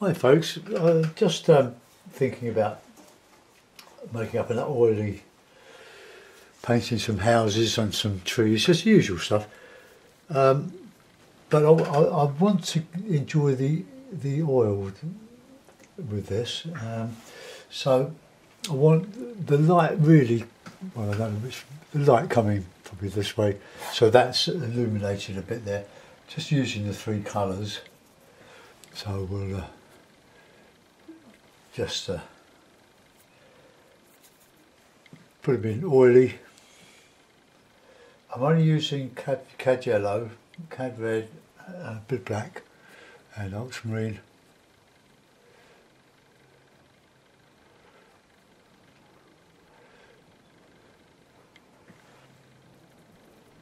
Hi folks, just thinking about making up an oily, painting some houses and some trees, just the usual stuff. But I want to enjoy the oil with this, so I want the light really, well I don't know which, the light coming probably this way, so that's illuminated a bit there, just using the three colours. So we'll just put them in oily. I'm only using cad yellow, cad red, a bit black and ultramarine.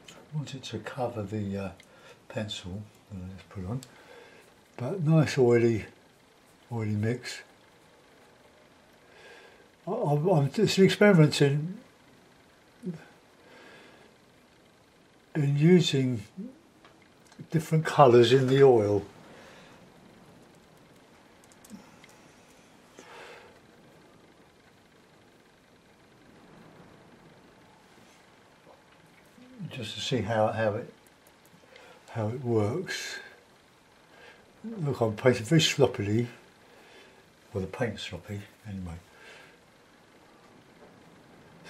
I want it to cover the pencil that I just put on, but nice oily mix. I'm just experimenting in using different colours in the oil. Just to see how it works. Look, I'm painting very sloppily. Well, the paint's sloppy anyway.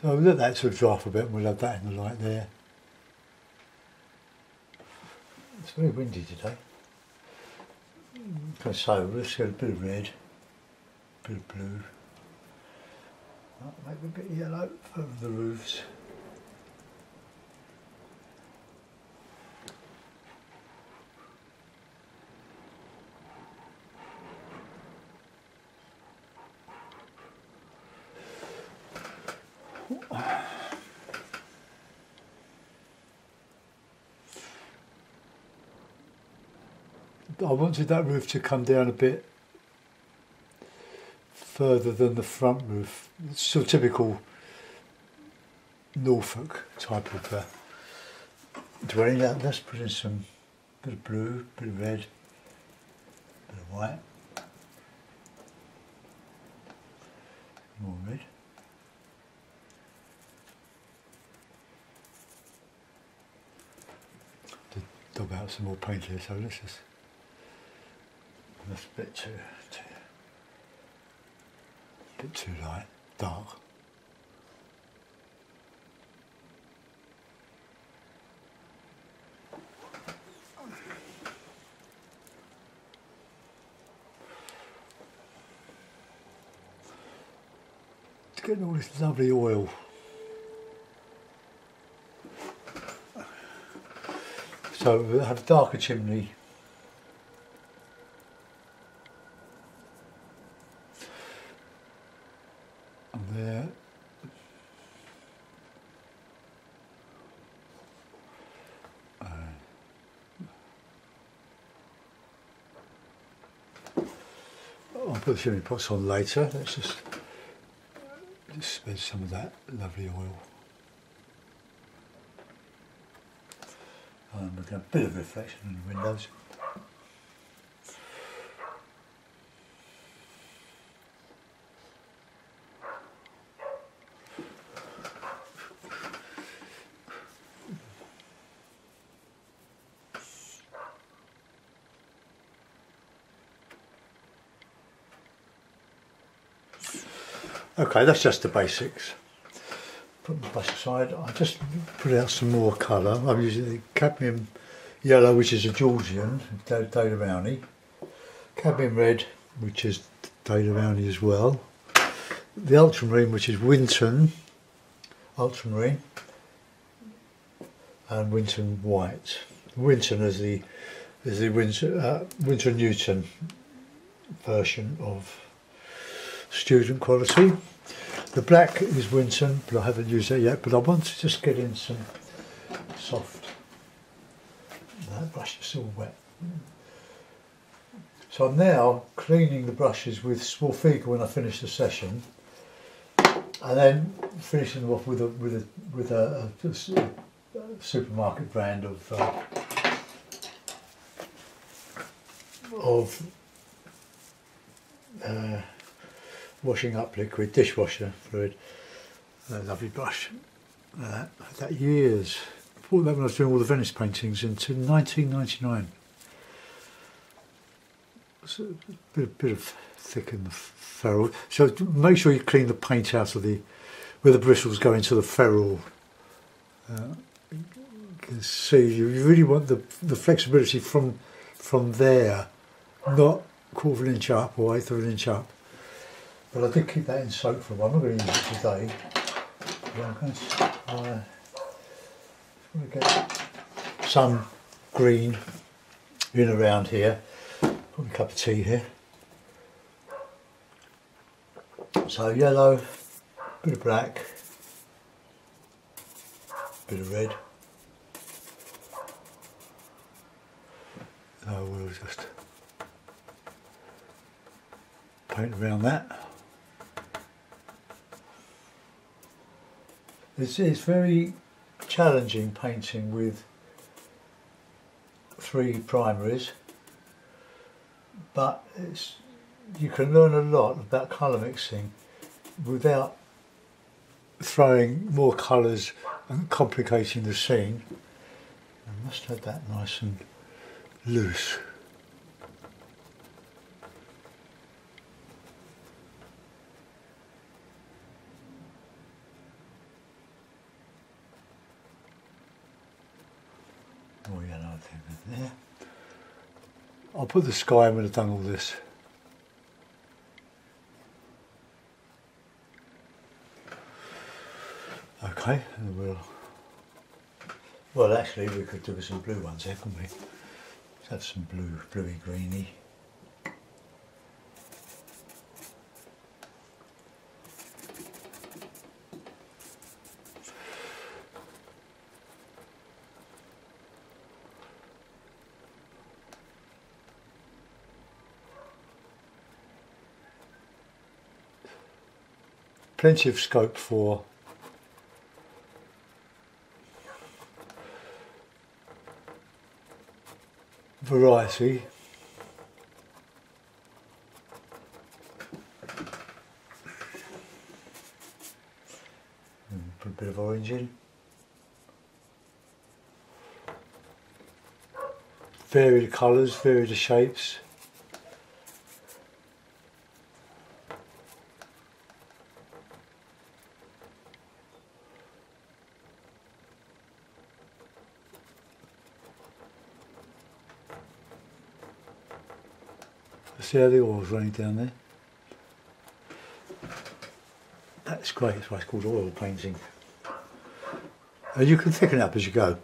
So let that sort of dry off a bit and we'll have that in the light there. It's very windy today. Okay, so let's get a bit of red, a bit of blue. Maybe a bit of yellow over the roofs. I wanted that roof to come down a bit further than the front roof. It's still typical Norfolk type of dwelling. Let's put in some bit of blue, bit of red, bit of white, more red. To dub out some more paint here, so let's just. That's a bit too light, dark. It's getting all this lovely oil. So we'll have a darker chimney. There. I'll put the chimney pots on later. Let's just spread some of that lovely oil. And we've got a bit of reflection in the windows. Okay, that's just the basics. Put the brush aside. I just put out some more colour. I'm using the cadmium yellow, which is a Georgian, Data Rowney. Cadmium red, which is Data Rowney as well. The ultramarine, which is Winton ultramarine, and Winton white. Winton is the Winton Newton version of student quality. The black is Winton, but I haven't used that yet, but I want to just get in some soft. That brush is still wet. So I'm now cleaning the brushes with Swarfiga when I finish the session, and then finishing them off with a supermarket brand of washing up liquid, dishwasher fluid. Lovely brush. I've had that years. I bought that when I was doing all the Venice paintings in 1999. It's a bit of thick in the ferrule. So make sure you clean the paint out of where the bristles go into the ferrule. You can see you really want the flexibility from there, not quarter of an inch up or eighth of an inch up. But I did keep that in soak for a while. I'm not going to use it today. I'm going to get some green in around here. Put a cup of tea here. So yellow, bit of black, bit of red. So we'll just paint around that. It's very challenging painting with 3 primaries, but you can learn a lot about colour mixing without throwing more colours and complicating the scene. I must have that nice and loose. Oh yeah, no, I think there. I'll put the sky when I've done all this. Okay, and well actually we could do with some blue ones here, couldn't we? Let's have some bluey greeny. Plenty of scope for variety. And put a bit of orange in. Vary the colours, vary the shapes. See how the oil's running down there? That's great, that's why it's called oil painting. And you can thicken it up as you go.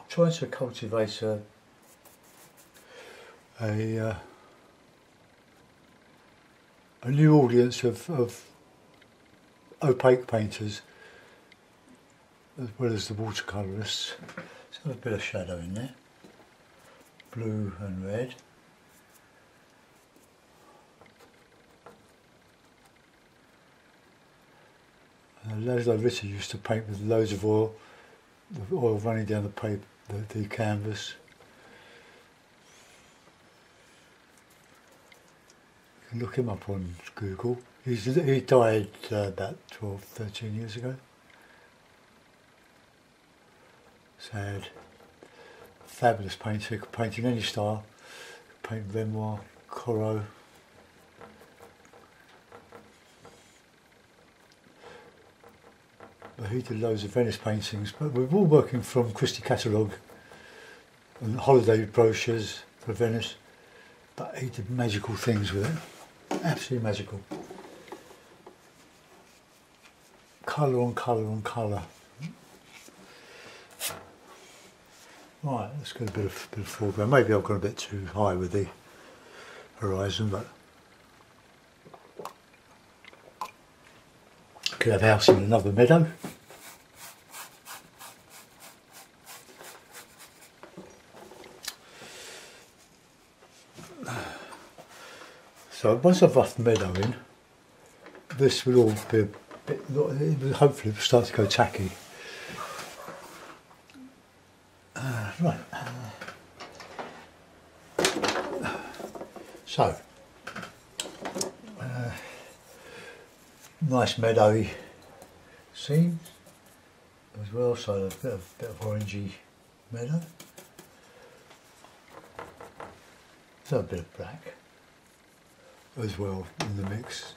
Trying to cultivate a new audience of opaque painters as well as the watercolourists. Let's have a bit of shadow in there, blue and red. Laszlo Ritter used to paint with loads of oil, the oil running down the paper, the canvas. You can look him up on Google. He died about 12, 13 years ago. Sad. Fabulous painter, could paint in any style. Could paint Renoir, Corot. He did loads of Venice paintings, but we were all working from Christie catalogue and holiday brochures for Venice, but he did magical things with it, absolutely magical. Colour on colour on colour. Right, let's get a bit of foreground. Maybe I've gone a bit too high with the horizon, but Could have a house in another meadow. So once I've roughed the meadow in, this will all be a bit, it will hopefully start to go tacky. Right. So, nice meadowy scene as well, so a bit of orangey meadow. So a bit of black as well in the mix.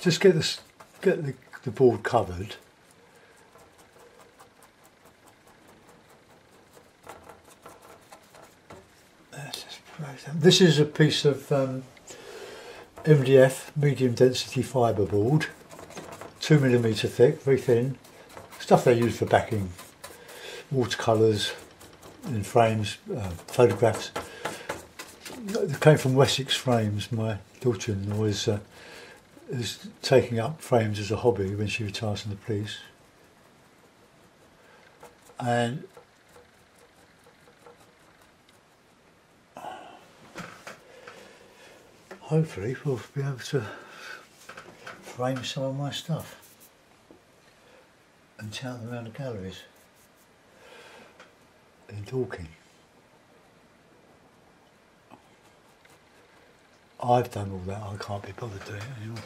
Just get the board covered. This is a piece of MDF, medium density fibre board, 2mm thick, very thin. Stuff they use for backing watercolours in frames, photographs. It came from Wessex Frames. My daughter-in-law is taking up frames as a hobby when she retires from the police, and hopefully we'll be able to frame some of my stuff and tout them around the galleries in Dorking. I've done all that, I can't be bothered doing it anymore.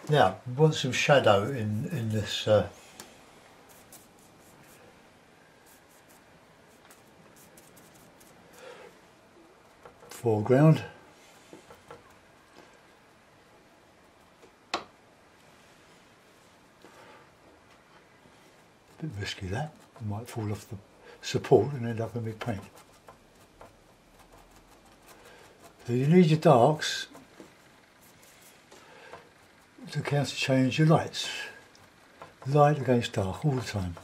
Now, we want some shadow in this foreground. A bit risky that, it might fall off the support and end up in big paint. So you need your darks to counter change your lights. Light against dark all the time.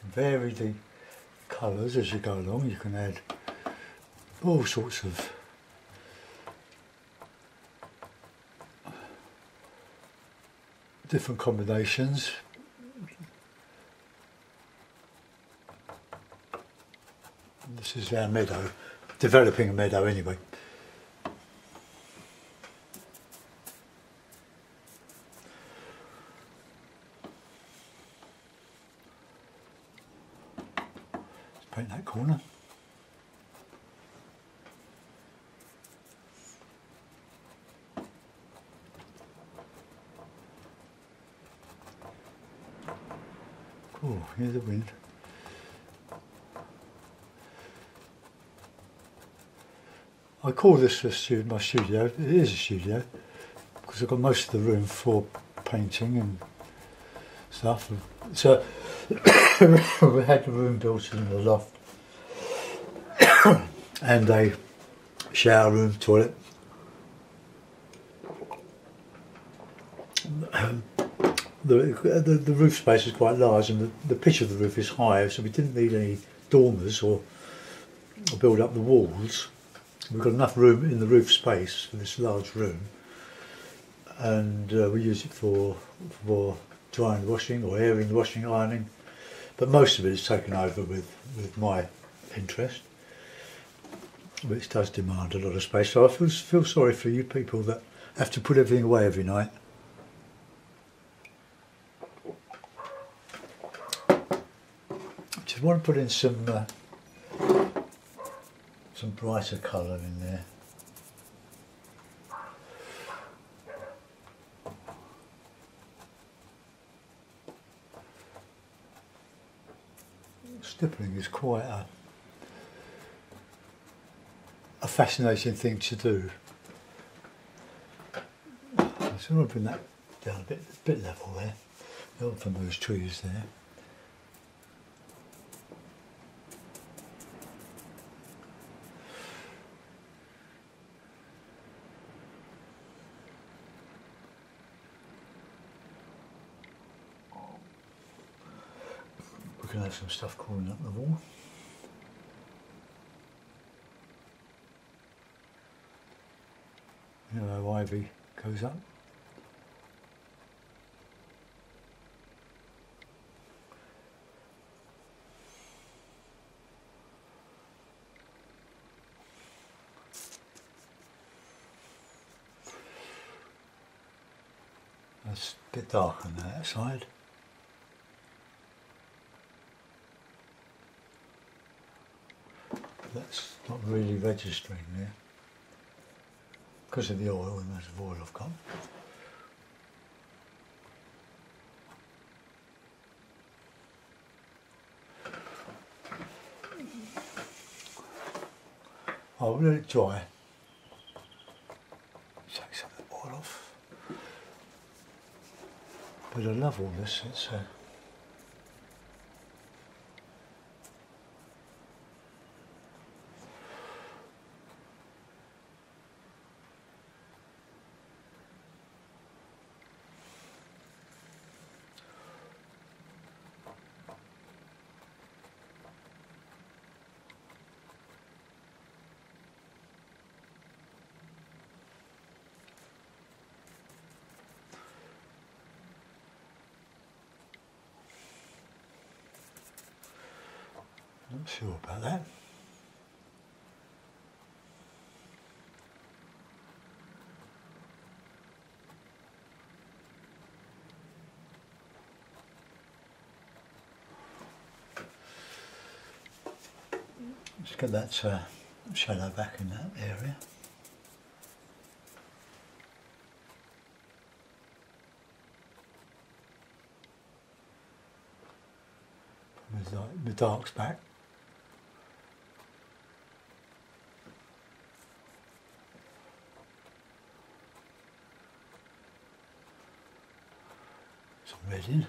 Vary the colours as you go along. You can add all sorts of different combinations. This is our meadow, developing a meadow anyway. Let's paint that corner. Oh, here's the wind. I call this my studio. It is a studio because I've got most of the room for painting and stuff. So we had the room built in the loft and a shower room, toilet. The roof space is quite large and the pitch of the roof is high, so we didn't need any dormers or build up the walls. We've got enough room in the roof space for this large room, and we use it for drying, washing, or airing, washing, ironing. But most of it is taken over with my interest, which does demand a lot of space. So I feel sorry for you people that have to put everything away every night. Just want to put in some brighter colour in there. Stippling is quite a fascinating thing to do. So I'm going to bring that down a bit level there, not from those trees there. We can have some stuff crawling up the wall. You know how ivy goes up. It's a bit dark on that side. That's not really registering there because of the oil, and that's the oil I've got. I'll let it dry. Take some of the oil off. But I love all this. It's not sure about that. Let's get that shadow back in that area. The dark's back. Some red in.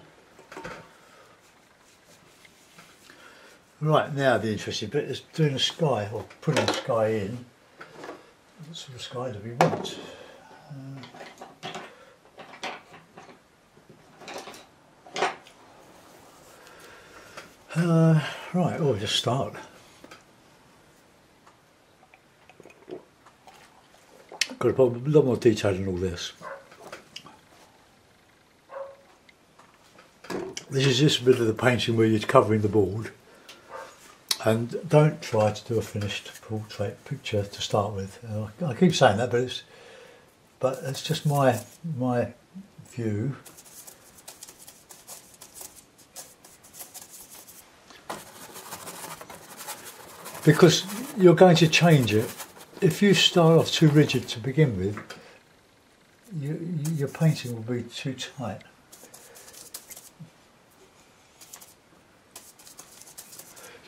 Right, now the interesting bit is doing a sky, or putting a sky in. What sort of sky do we want? Right, we'll just start. Got to put a lot more detail in all this. This is just a bit of the painting where you're covering the board. And don't try to do a finished portrait picture to start with. I keep saying that, but it's just my view. Because you're going to change it. If you start off too rigid to begin with, your painting will be too tight.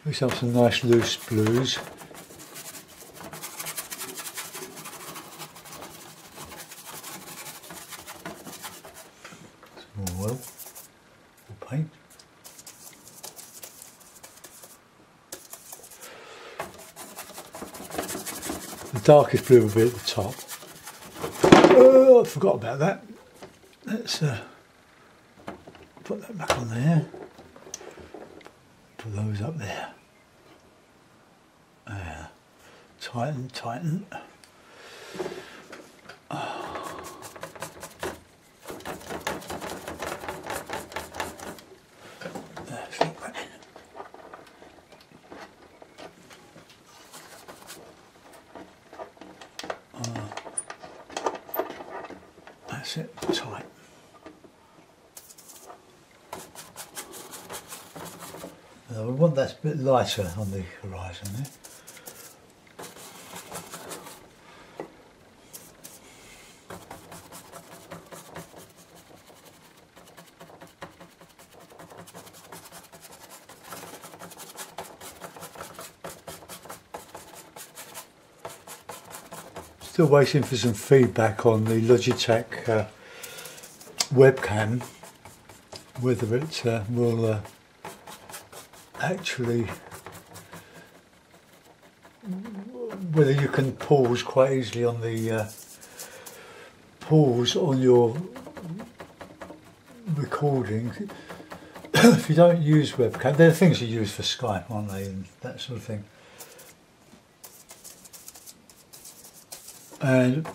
We have some nice loose blues. Some more oil or paint. The darkest blue will be at the top. Oh, I forgot about that. Let's put that back on there. Put those up there. Tighten, tighten. That's it, tight. Now we want that a bit lighter on the horizon there. Still waiting for some feedback on the Logitech webcam, whether it will actually, whether you can pause quite easily on the pause on your recording. If you don't use webcam, they're things you use for Skype, aren't they, and that sort of thing. And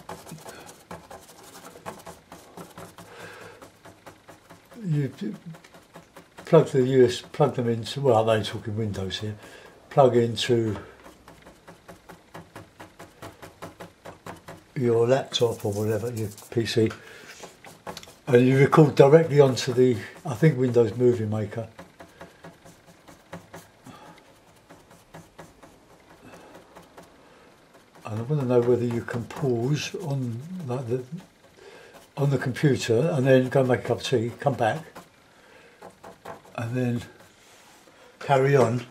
you plug them into, well, they're talking Windows here, plug into your laptop or whatever, your PC, and you record directly onto the, I think, Windows Movie Maker. And I want to know whether you can pause on the computer and then go make a cup of tea, come back, and then carry on.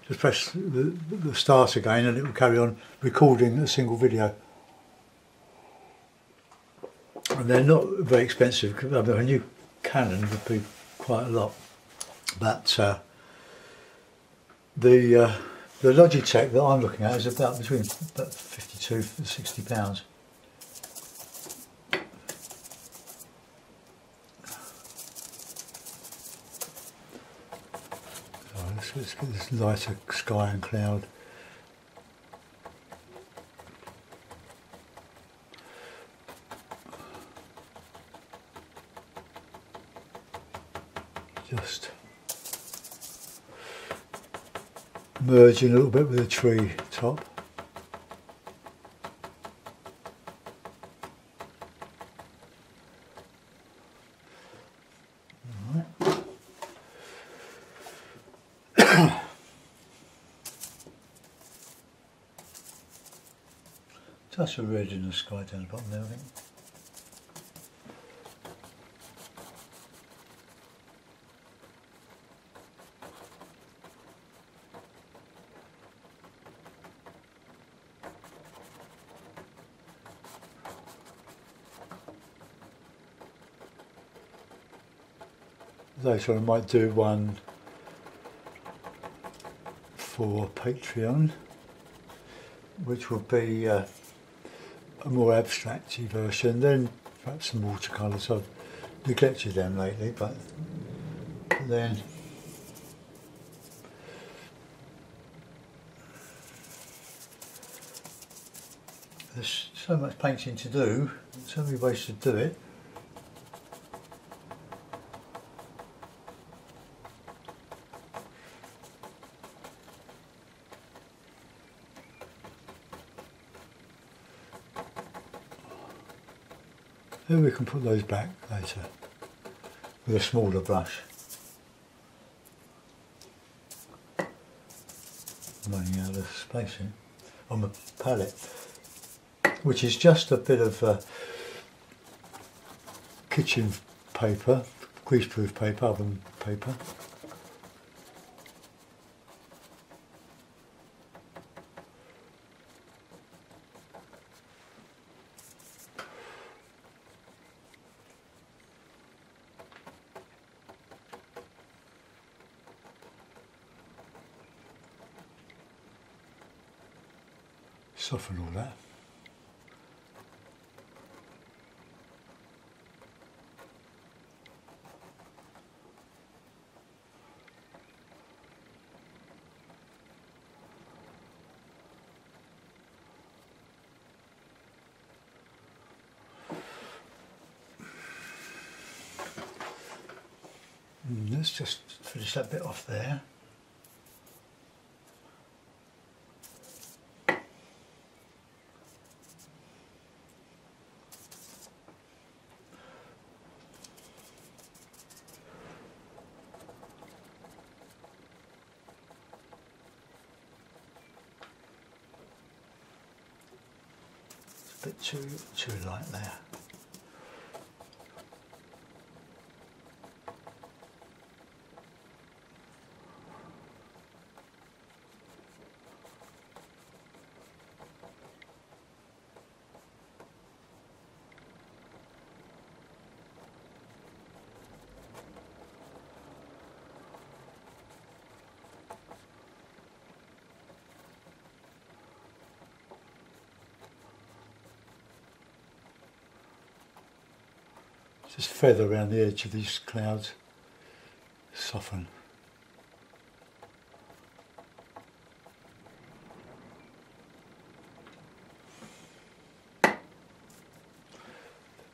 Just press the start again, and it will carry on recording a single video. And they're not very expensive. I mean, a new Canon would be quite a lot, but the Logitech that I'm looking at is about between about £52 and £60. Let's get this lighter sky and cloud. Just merging a little bit with the tree top. Touch of red in the sky down the bottom there, I think. Later I might do one for Patreon, which will be a more abstract version, then perhaps some watercolours. I've neglected them lately, but then there's so much painting to do, so many ways to do it. Maybe we can put those back later with a smaller brush. I'm running out of space here on the palette, which is just a bit of kitchen paper, greaseproof paper, oven paper. Soften all that. Let's just finish that bit off there. A bit too light there. Just feather around the edge of these clouds, soften. A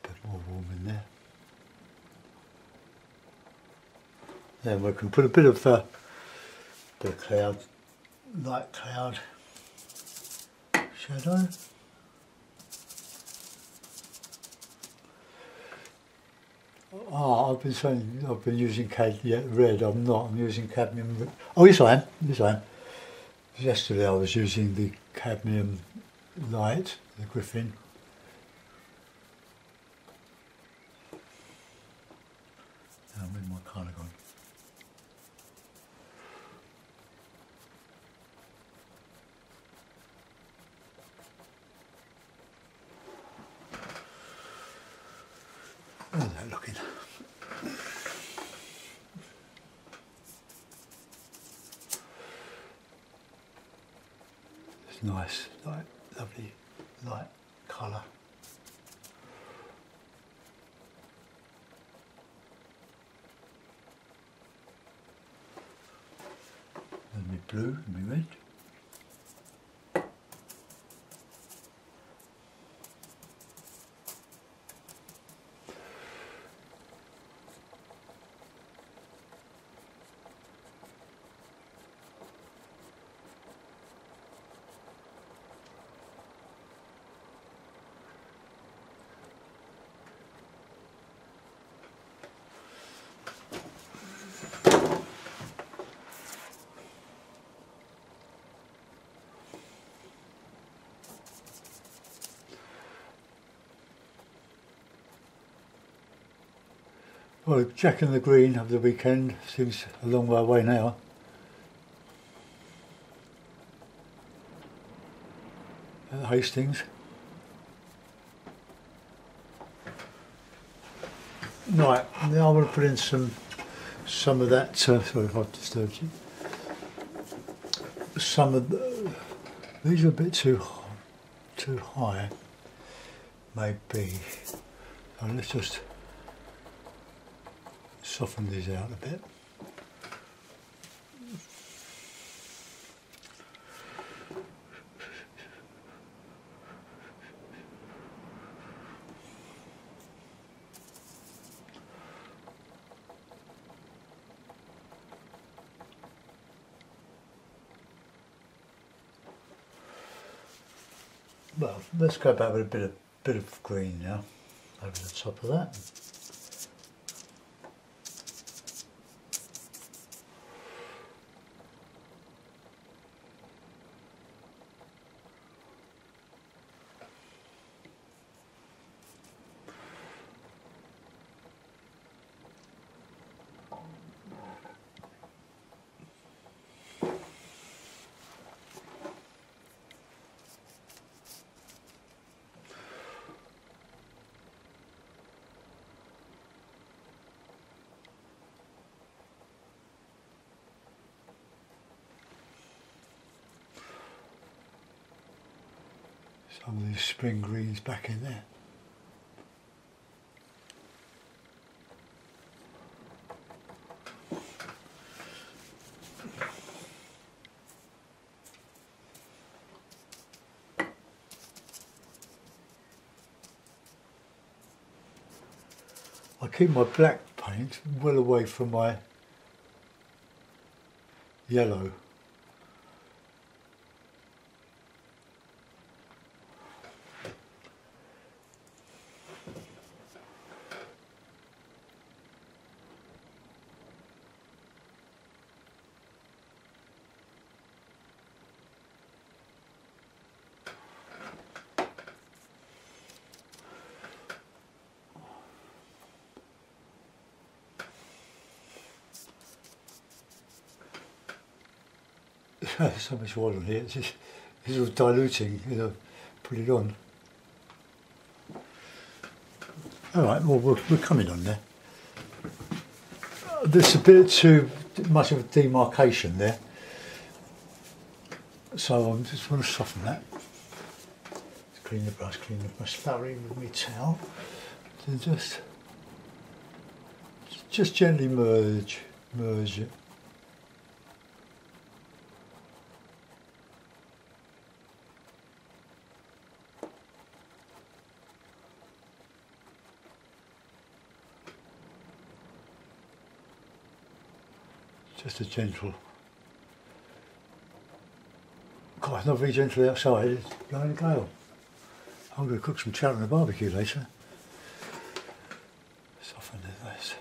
bit more warm in there. Then we can put a bit of cloud, light cloud shadow. I've been saying I've been using red. I'm not. I'm using cadmium. Oh, yes, I am. Yes, I am. Yesterday I was using the cadmium light, the Griffin. Now I'm in my colour gone. How's that looking? It's nice, light, lovely light colour. And my blue and my red. Well, Jack and the Green of the weekend seems a long way away now. At Hastings. Right, now I'm going to put in some of that. Sorry if I've disturbed you. These are a bit too high, maybe. So let's just soften these out a bit. Well, let's go back with a bit of green now over the top of that. Some of these spring greens back in there. I keep my black paint well away from my yellow. So much oil on here, it's all diluting, you know, put it on. Alright, well, we're coming on there. There's a bit too much of a demarcation there, so I just want to soften that. Clean the brush, thoroughly with my towel, to just just gently merge it. Just a gentle. God, it's not very gentle outside, it's blowing a gale. I'm going to cook some trout on the barbecue later. Soften this.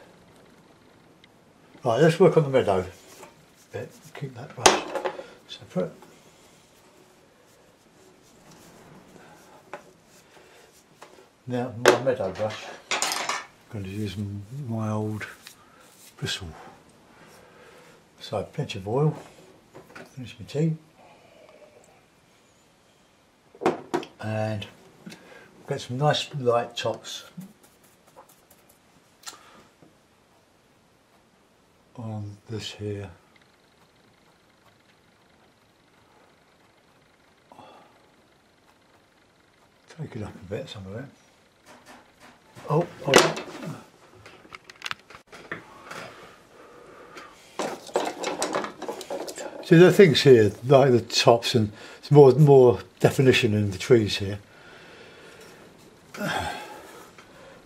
Right, let's work on the meadow bit. Keep that brush separate. Now, my meadow brush, I'm going to use my old bristle. So, plenty of oil, finish my tea, and get some nice light tops on this here. Take it up a bit, some of it. Oh, hold on. See, there are things here, like the tops, and it's more definition in the trees here.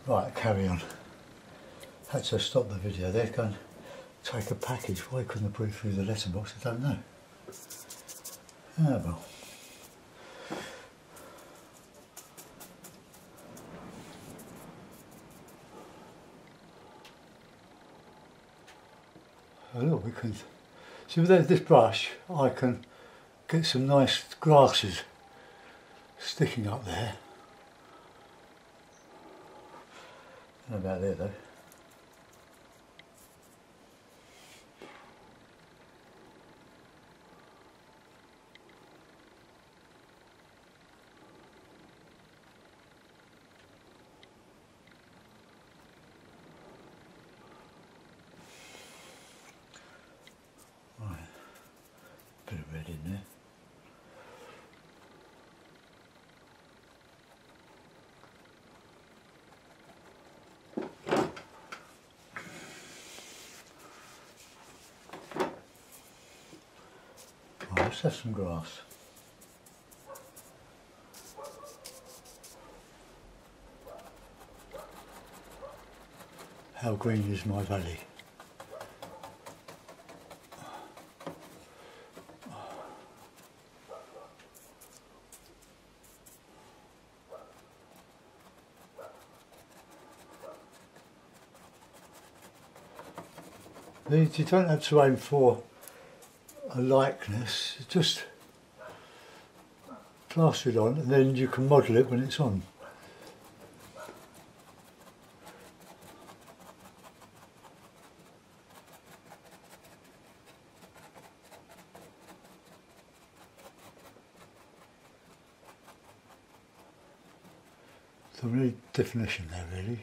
Right, carry on. Had to stop the video there, go and take a package. Why couldn't I put it through the letterbox? I don't know. Ah, well. Oh, look, we can see with this brush I can get some nice grasses sticking up there. Not about there though. Bit of red in there. Right, let's have some grass. How green is my valley? You don't have to aim for a likeness, just plaster it on and then you can model it when it's on. So we need definition there really.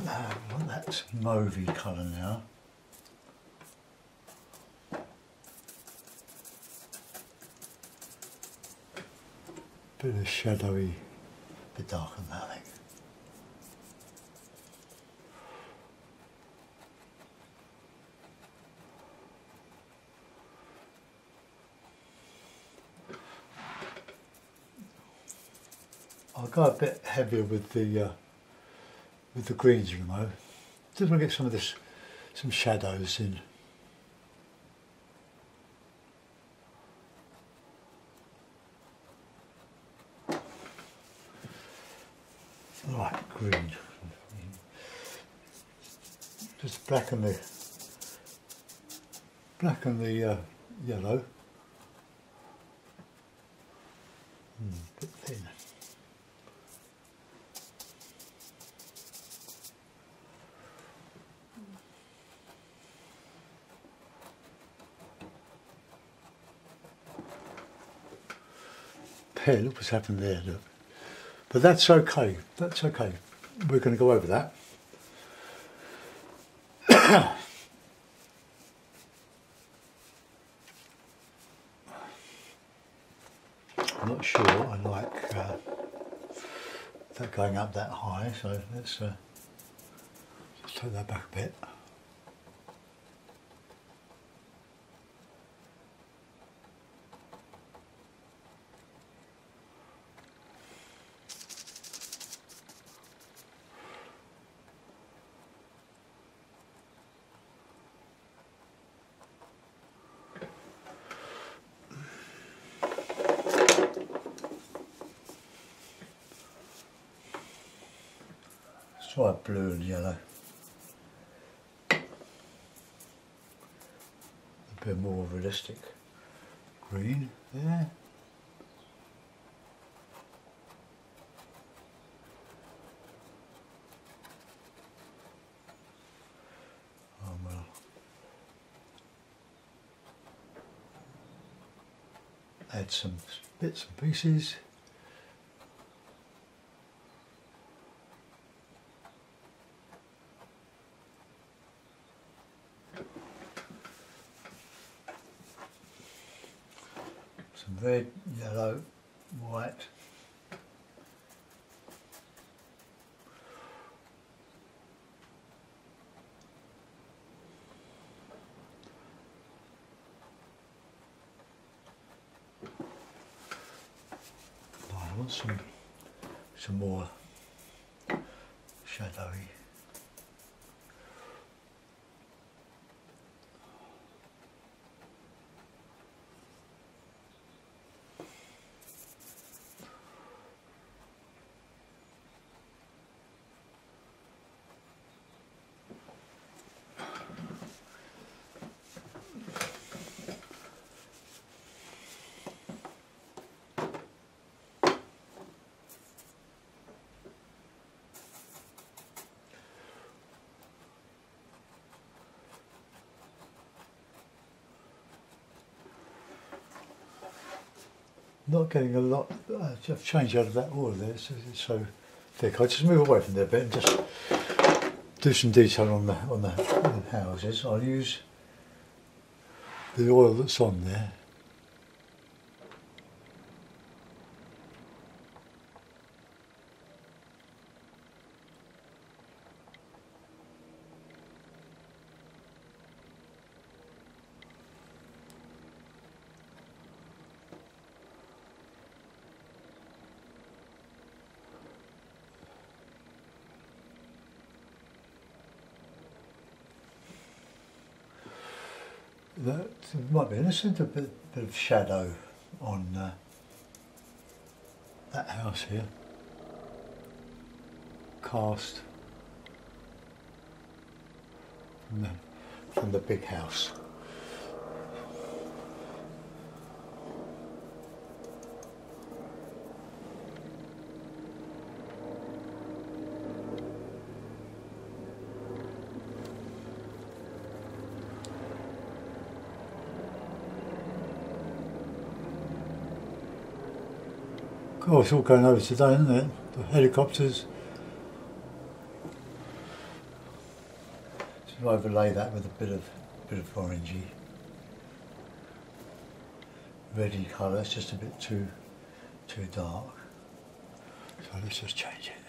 Well, that's mauvey colour now. Bit of shadowy, bit darker than that I think. I'll go a bit heavier with the greens at the moment. Just want to get some of this, some shadows in. Right, green. Just blacken the yellow. Bit thin. Here, look what's happened there, look. But that's okay, that's okay. We're going to go over that. I'm not sure I like that going up that high, so let's just take that back a bit. Try blue and yellow. A bit more realistic green there. Oh well. Add some bits and pieces. Some red, yellow, white. I want some more shadowy. Not getting a lot. I've changed out of that order there. It's so thick. I just move away from there a bit and just do some detail on the houses. I'll use the oil that's on there. That might be innocent, a bit of shadow on that house here, cast from the big house. Oh, it's all going over today, isn't it? The helicopters. So overlay that with a bit of orangey, reddy colour. It's just a bit too dark. So let's just change it.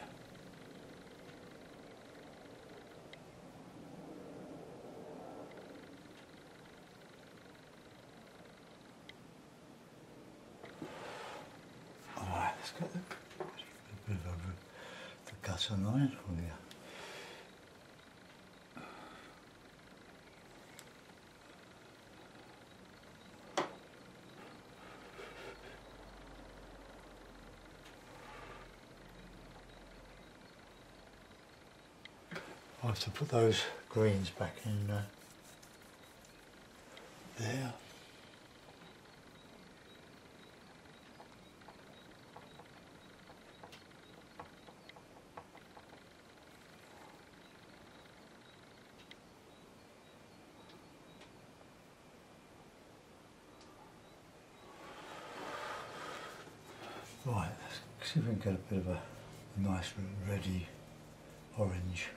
Let's get a bit of the gutter line for you. I have to put those greens back in there. Right, let's see if we can get a bit of a nice reddy orange.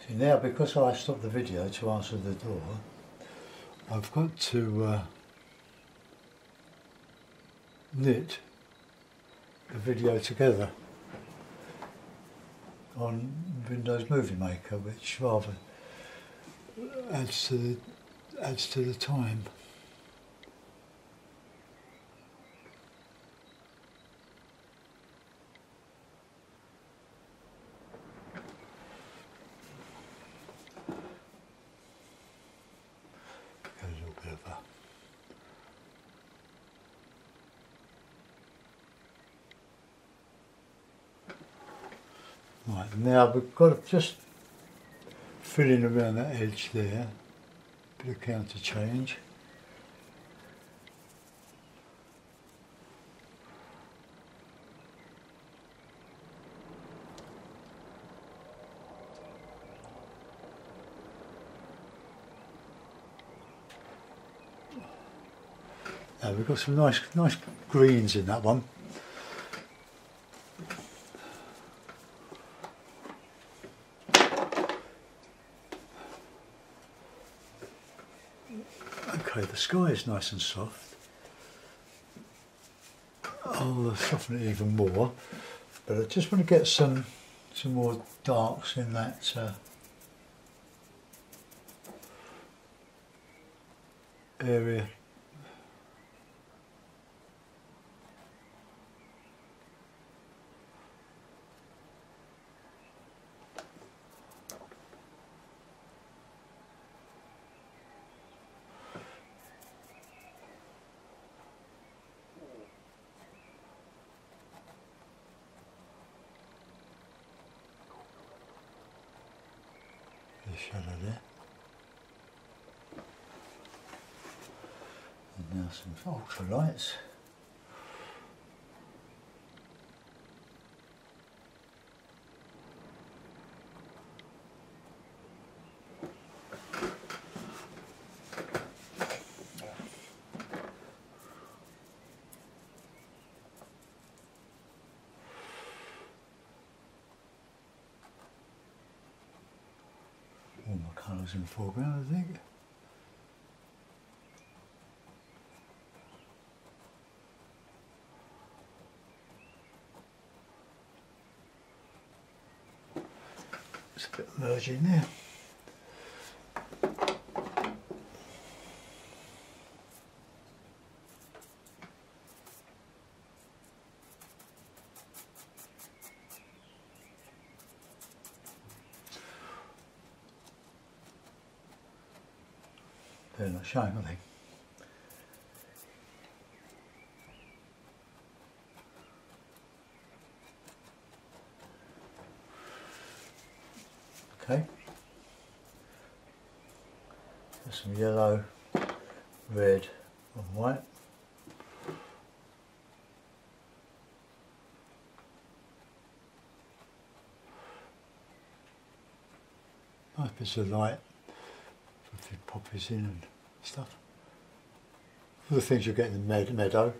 See now, because I stopped the video to answer the door, I've got to knit the video together on Windows Movie Maker, which rather adds to the time. A little bit of a right, now we've got to just fill in around that edge there, bit of counter change. Now we've got some nice greens in that one. Okay, the sky is nice and soft. I'll soften it even more, but I just want to get some more darks in that area. The shadow there. And now some ultralights. All my colours in the foreground, I think. It's a bit of merging there. They're not showing, are they? Okay. There's some yellow, red and white. Nice bits of light for the poppies in and stuff. All the things you get in the meadow.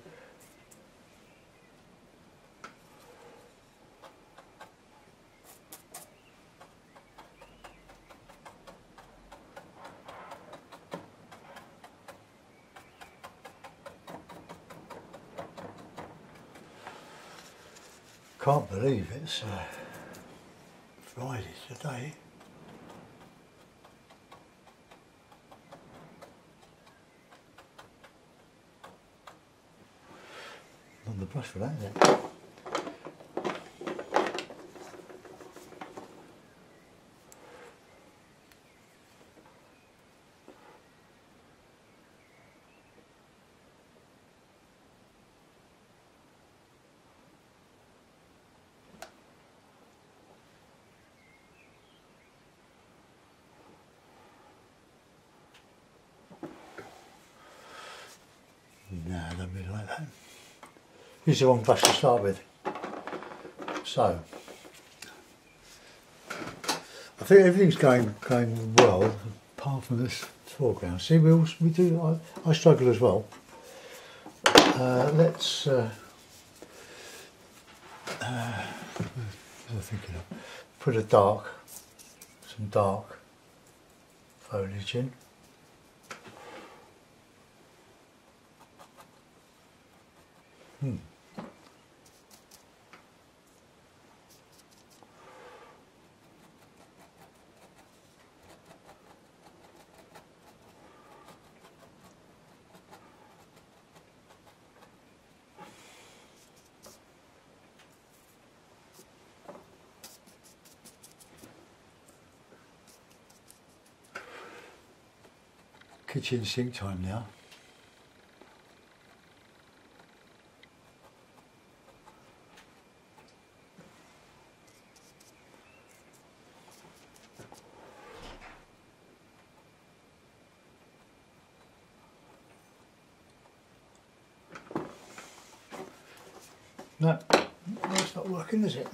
Can't believe it's Friday today. On the brush for that, is it? No, I don't really like that. Use the wrong brush to start with. So, I think everything's going well, apart from this foreground. See, I struggle as well. Let's, what was I thinking of? Put a dark, some dark foliage in. Kitchen sink time now. No, that's not working, is it?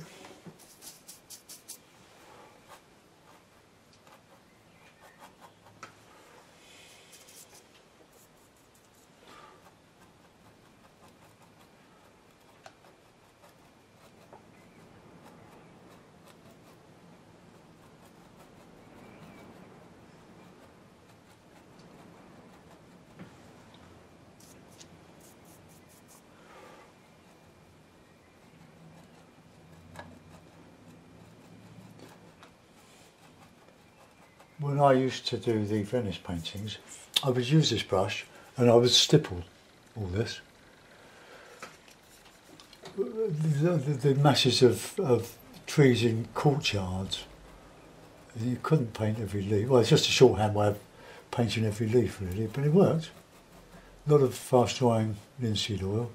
When I used to do the Venice paintings, I would use this brush and I would stipple all this. The masses of trees in courtyards, you couldn't paint every leaf. Well, it's just a shorthand way of painting every leaf really, but it worked. A lot of fast drying linseed oil.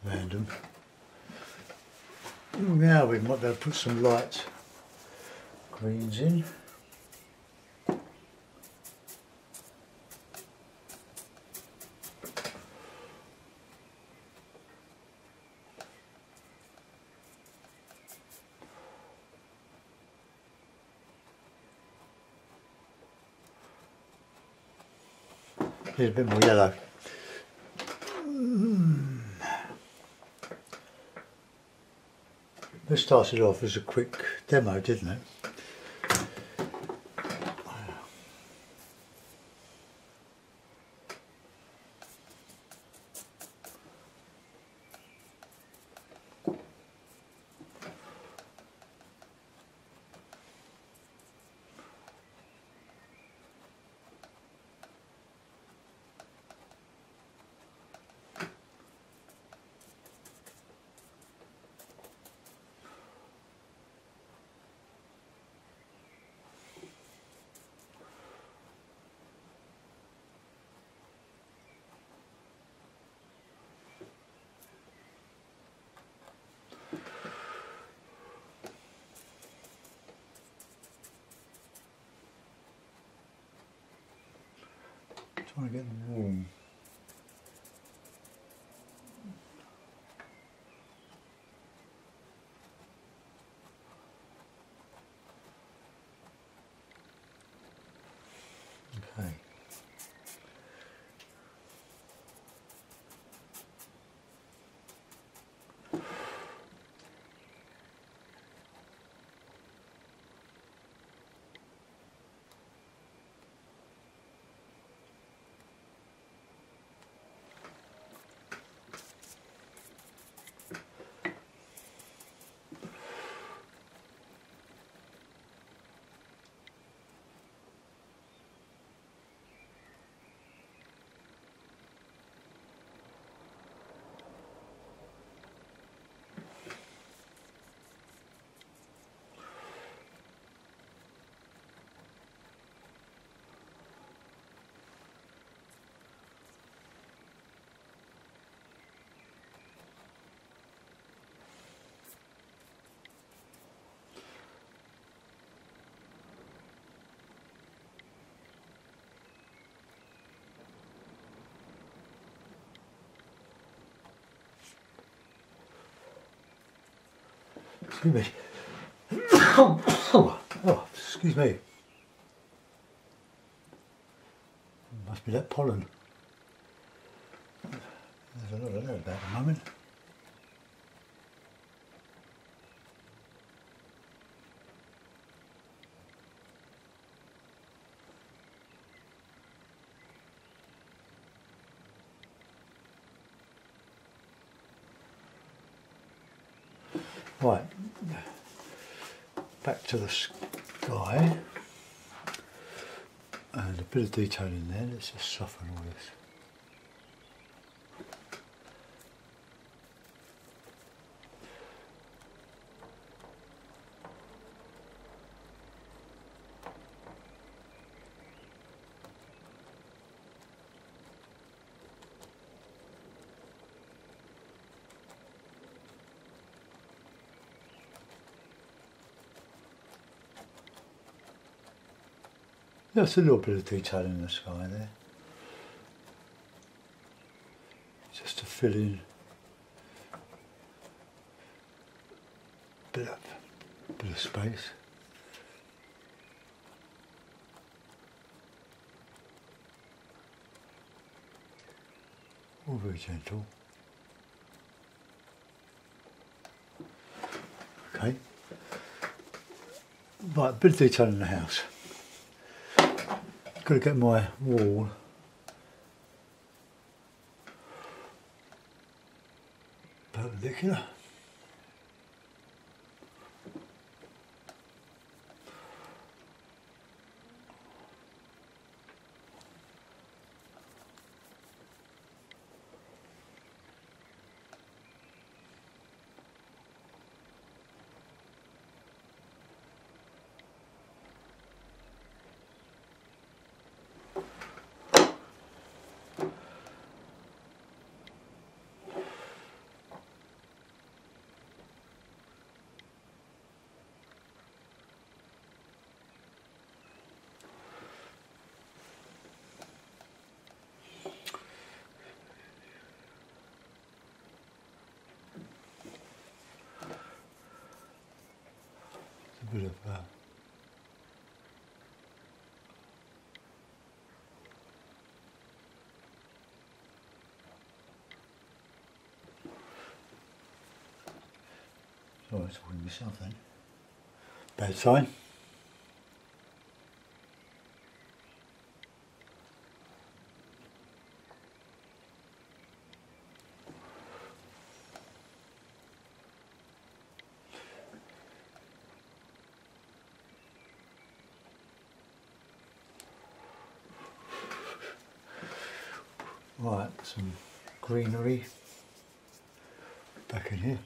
Random. Now we might be able to put some light greens in. Here's a bit more yellow. This started off as a quick demo, didn't it? Trying to get them warm. Okay. Excuse me. Oh, excuse me. be that pollen. There's a lot of that about at the moment. Right, back to the sky, and a bit of detail in there. Let's just soften all this. Just a little bit of detail in the sky there, just to fill in a bit of space. All very gentle. Okay. Right, a bit of detail in the house. Got to get my wall perpendicular. A bit of sorry, it's talking to myself then. Bad sign. Right, some greenery back in here.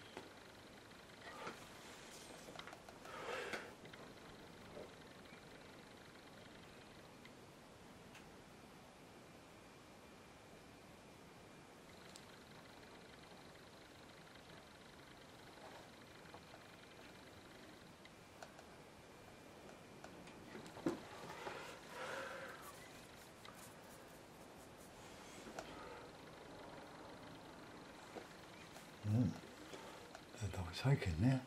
That I was taking there.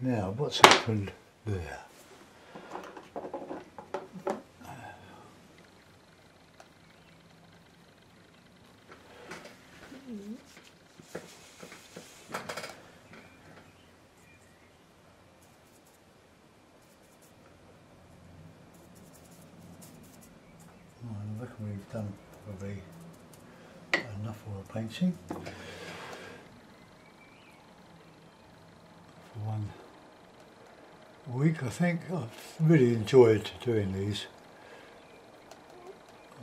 Now, what's happened there? I reckon we've done probably enough for a painting for one week. I think I've really enjoyed doing these.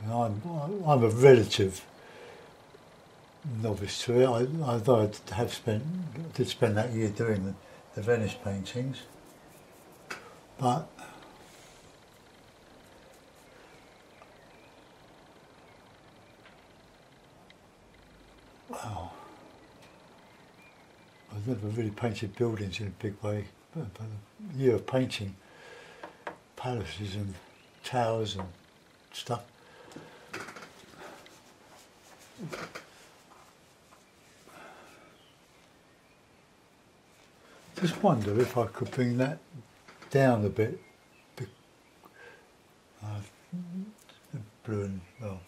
And I'm a relative novice to it. Although I did spend that year doing the Venice paintings, but wow, I've never really painted buildings in a big way. But a year of painting palaces and towers and stuff. Just wonder if I could bring that down a bit. Blue and, well,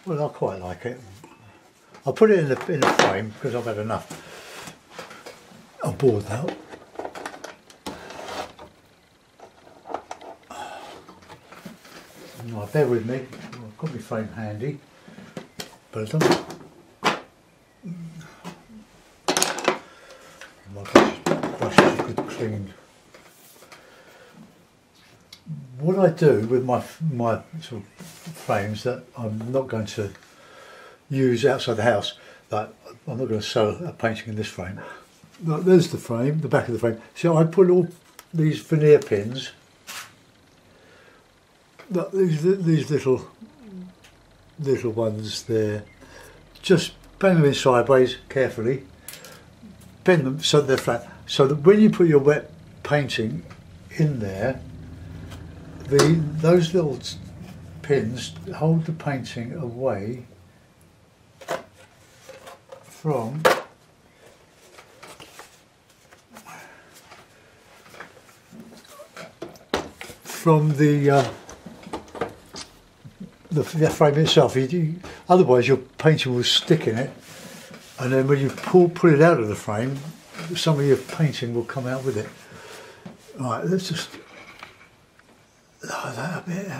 well, I quite like it. I'll put it in the frame because I've had enough. I'm bored now. Right, bear with me. I've got my frame handy, but I don't. My brush is good clean. What I do with my sort of frames that I'm not going to use outside the house, that I'm not going to sell a painting in this frame. There's the frame, the back of the frame. So I put all these veneer pins, these little ones there, just bang them in sideways carefully, bend them so they're flat, so that when you put your wet painting in there, those little pins hold the painting away from the frame itself. Otherwise your painting will stick in it, and then when you pull it out of the frame, some of your painting will come out with it. Right, let's just lower that a bit.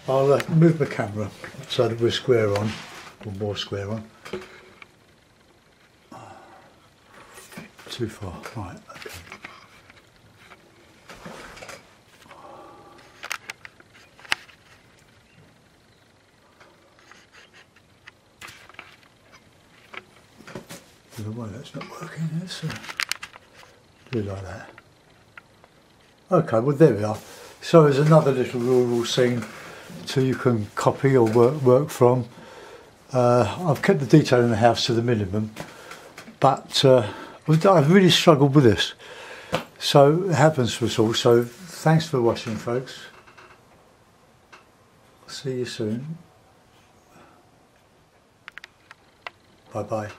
I'll move my camera so that we're square on, or more square on. Too far, right, okay. The way that's not working, let's do it like that. Okay, well there we are. So there's another little rural scene so you can copy or work from. I've kept the detail in the house to the minimum, but I've really struggled with this. So it happens to us all. So thanks for watching, folks. See you soon. Bye bye.